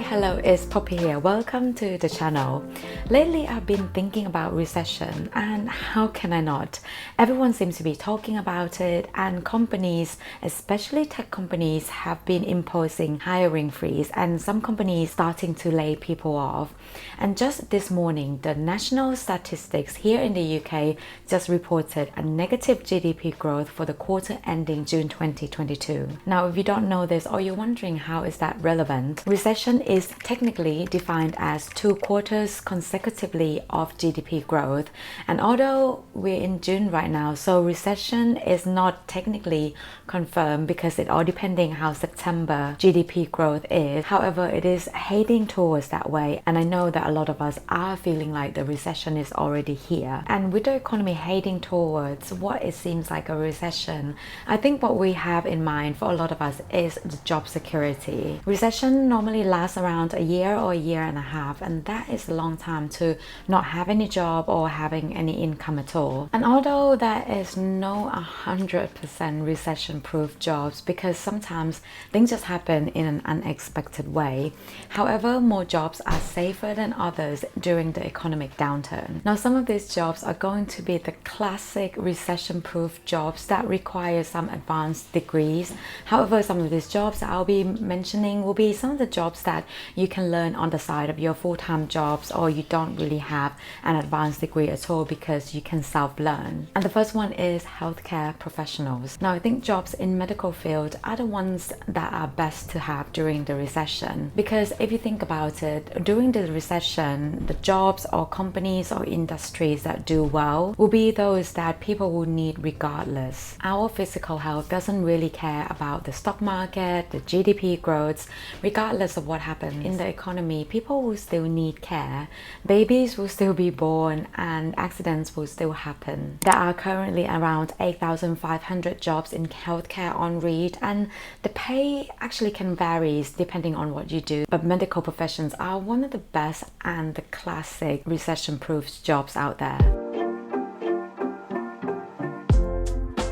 Hello, it's Poppy here. Welcome to the channel. Lately, I've been thinking about recession, and how can I not? Everyone seems to be talking about it, and companies, especially tech companies, have been imposing hiring freeze, and some companies starting to lay people off. And just this morning, the national statistics here in the UK just reported a negative GDP growth for the quarter ending June 2022. Now, if you don't know this or you're wondering how is that relevant, recession is technically defined as 2 quarters consecutively of GDP growth. And although we're in June right now, so recession is not technically confirmed because it all depending how September GDP growth is. However, it is heading towards that way, and I know that a lot of us are feeling like the recession is already here. And with the economy heading towards what it seems like a recession, I think what we have in mind for a lot of us is the job security. Recession normally lasts around a year or a year and a half, and that is a long time to not have any job or having any income at all. And although there is no 100% recession proof jobs, because sometimes things just happen in an unexpected way, however, more jobs are safer than others during the economic downturn. Now, some of these jobs are going to be the classic recession proof jobs that require some advanced degrees. However, some of these jobs that I'll be mentioning will be some of the jobs that you can learn on the side of your full-time jobs, or you don't really have an advanced degree at all because you can self-learn. And the first one is healthcare professionals. Now, I think jobs in medical field are the ones that are best to have during the recession, because if you think about it, during the recession, the jobs or companies or industries that do well will be those that people will need regardless. Our physical health doesn't really care about the stock market, the GDP growths. Regardless of what happens in the economy, people will still need care. Babies will still be born and accidents will still happen. There are currently around 8,500 jobs in healthcare on read, and the pay actually can vary depending on what you do. But medical professions are one of the best and the classic recession-proof jobs out there.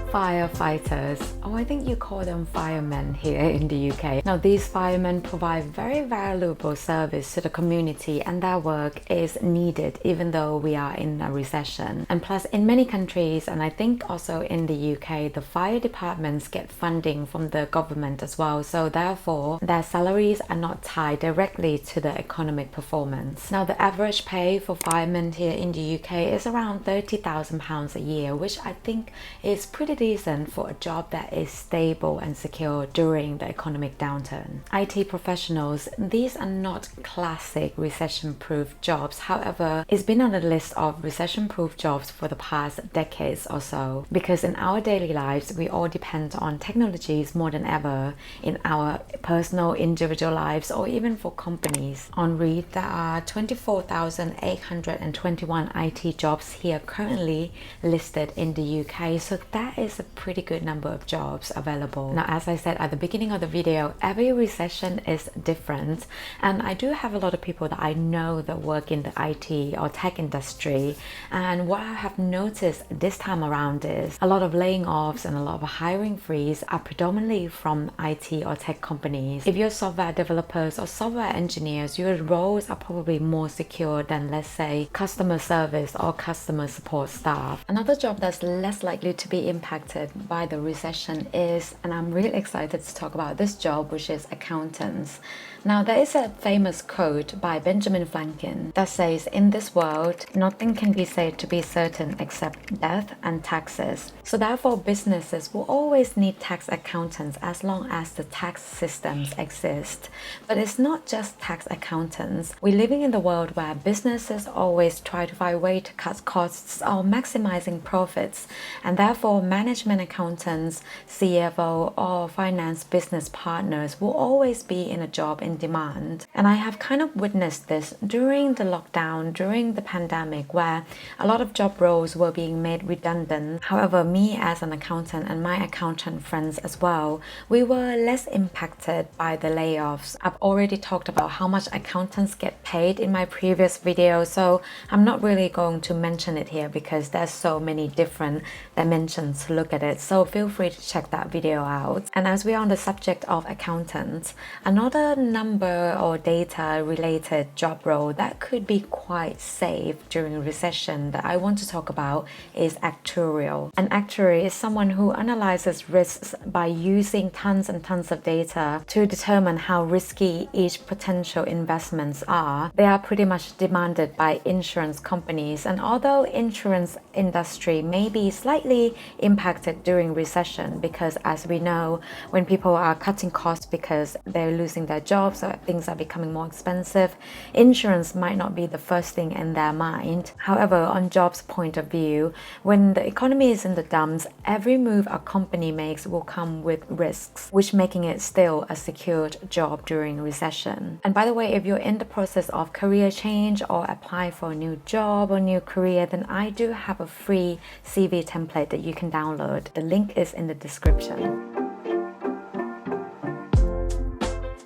Firefighters. Oh, I think you call them firemen here in the UK. Now, these firemen provide very valuable service to the community, and their work is needed even though we are in a recession. And plus, in many countries, and I think also in the UK, the fire departments get funding from the government as well. So therefore, their salaries are not tied directly to the economic performance. Now, the average pay for firemen here in the UK is around £30,000 a year, which I think is pretty decent for a job that is stable and secure during the economic downturn. IT professionals, these are not classic recession-proof jobs. However, it's been on the list of recession-proof jobs for the past decades or so, because in our daily lives, we all depend on technologies more than ever in our personal individual lives or even for companies. On Reed, there are 24,821 IT jobs here currently listed in the UK, so that is a pretty good number of jobs available. Now, as I said at the beginning of the video, every recession is different, and I do have a lot of people that I know that work in the IT or tech industry, and what I have noticed this time around is a lot of laying offs and a lot of hiring freeze are predominantly from IT or tech companies. If you're software developers or software engineers, your roles are probably more secure than, let's say, customer service or customer support staff. Another job that's less likely to be impacted by the recession is, and I'm really excited to talk about this job, which is accountants. Now, there is a famous quote by Benjamin Franklin that says, "In this world, nothing can be said to be certain except death and taxes." So therefore, businesses will always need tax accountants as long as the tax systems exist. But it's not just tax accountants. We're living in the world where businesses always try to find a way to cut costs or maximizing profits, and therefore management accountants, CFO, or finance business partners will always be in a job in demand. And I have kind of witnessed this during the lockdown, during the pandemic, where a lot of job roles were being made redundant. However, me as an accountant and my accountant friends as well, we were less impacted by the layoffs. I've already talked about how much accountants get paid in my previous video, so I'm not really going to mention it here because there's so many different dimensions to look at it, so feel free to check that video out. And as we're on the subject of accountants, another number or data related job role that could be quite safe during a recession that I want to talk about is actuarial. An actuary is someone who analyzes risks by using tons and tons of data to determine how risky each potential investments are. They are pretty much demanded by insurance companies, and although insurance industry may be slightly impacted during recession, because as we know, when people are cutting costs because they're losing their jobs or things are becoming more expensive, insurance might not be the first thing in their mind. However, on jobs point of view, when the economy is in the dumps, every move a company makes will come with risks, which making it still a secured job during recession. And by the way, if you're in the process of career change or apply for a new job or new career, then I do have a free CV template that you can download. The link is in the description.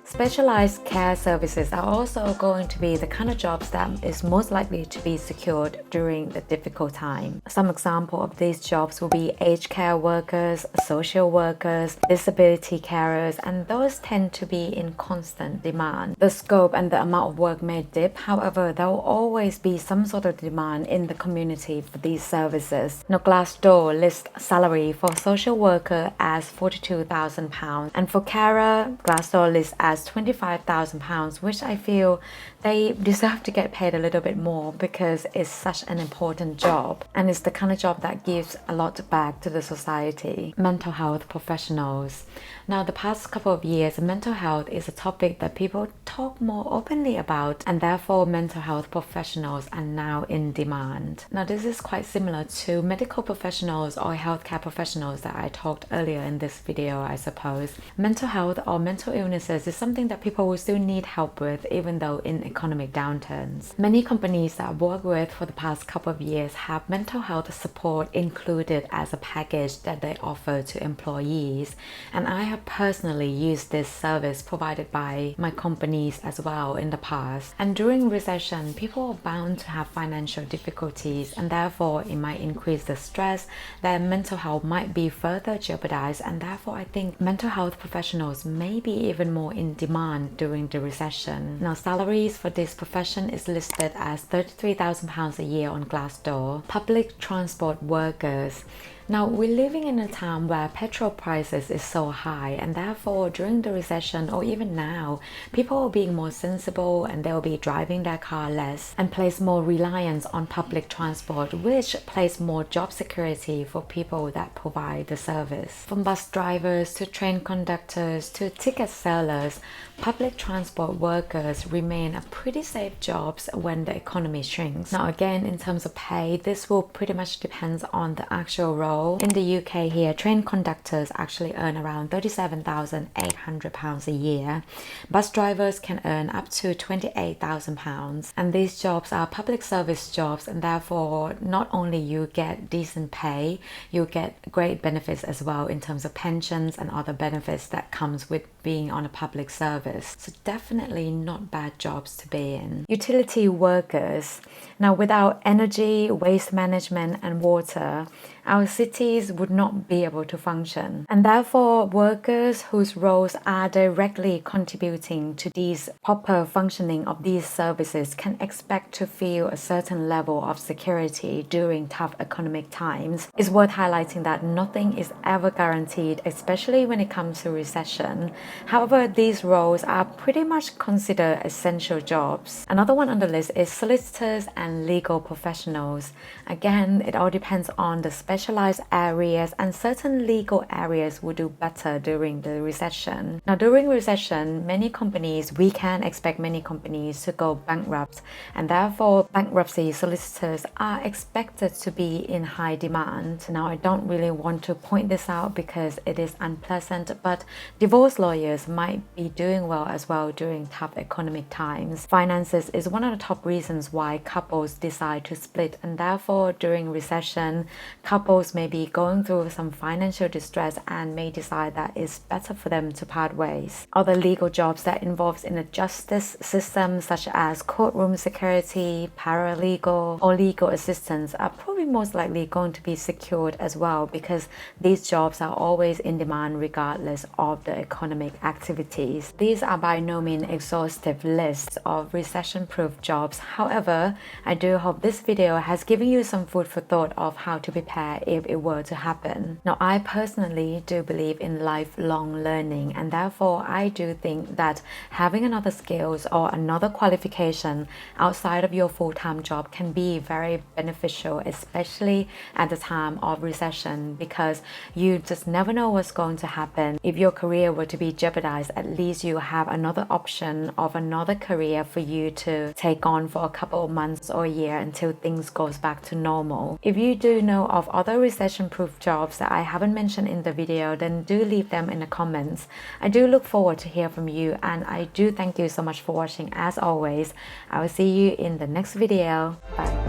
Specialized care services are also going to be the kind of jobs that is most likely to be secured during the difficult time. Some example of these jobs will be aged care workers, social workers, disability carers, and those tend to be in constant demand. The scope and the amount of work may dip, however, there will always be some sort of demand in the community for these services. Now, Glassdoor lists salary for social worker as £42,000, and for carer, Glassdoor lists as £25,000, which I feel they deserve to get paid a little bit more because it's such an important job and it's the kind of job that gives a lot back to the society. Mental health professionals. Now, the past couple of years, mental health is a topic that people talk more openly about, and therefore mental health professionals are now in demand. Now, this is quite similar to medical professionals or healthcare professionals that I talked earlier in this video, I suppose. Mental health or mental illnesses is something that people will still need help with even though in economic downturns. Many companies that I've worked with for the past couple of years have mental health support included as a package that they offer to employees, and I have personally used this service provided by my companies as well in the past. And during recession, people are bound to have financial difficulties, and therefore it might increase the stress. Their mental health might be further jeopardized, and therefore I think mental health professionals may be even more in demand during the recession. Now, salaries for this profession is listed as £33,000 a year on Glassdoor. Public transport workers. Now, we're living in a time where petrol prices is so high, and therefore during the recession or even now, people are being more sensible and they'll be driving their car less and place more reliance on public transport, which place more job security for people that provide the service. From bus drivers to train conductors to ticket sellers, public transport workers remain a pretty safe jobs when the economy shrinks. Now, again, in terms of pay, this will pretty much depend on the actual role. In the UK here, train conductors actually earn around £37,800 a year. Bus drivers can earn up to £28,000, and these jobs are public service jobs, and therefore not only you get decent pay, you get great benefits as well in terms of pensions and other benefits that comes with being on a public service. So definitely not bad jobs to be in. Utility workers. Now, without energy, waste management and water, our cities would not be able to function. And therefore, workers whose roles are directly contributing to these proper functioning of these services can expect to feel a certain level of security during tough economic times. It's worth highlighting that nothing is ever guaranteed, especially when it comes to recession. However, these roles are pretty much considered essential jobs. Another one on the list is solicitors and legal professionals. Again, it all depends on the specialized areas, and certain legal areas will do better during the recession. Now, during recession, we can expect many companies to go bankrupt, and therefore bankruptcy solicitors are expected to be in high demand. Now, I don't really want to point this out because it is unpleasant, but divorce lawyers might be doing well as well during tough economic times. Finances is one of the top reasons why couples decide to split, and therefore during recession, couples couples may be going through some financial distress and may decide that it's better for them to part ways. Other legal jobs that involves in the justice system, such as courtroom security, paralegal, or legal assistance, are probably most likely going to be secured as well, because these jobs are always in demand regardless of the economic activities. These are by no means exhaustive lists of recession-proof jobs. However, I do hope this video has given you some food for thought of how to prepare if it were to happen. Now, I personally do believe in lifelong learning, and therefore I do think that having another skills or another qualification outside of your full-time job can be very beneficial, especially at the time of recession, because you just never know what's going to happen. If your career were to be jeopardized, at least you have another option of another career for you to take on for a couple of months or a year until things goes back to normal. If you do know of other recession-proof jobs that I haven't mentioned in the video, then do leave them in the comments. I do look forward to hear from you, and I do thank you so much for watching. As always, I will see you in the next video. Bye.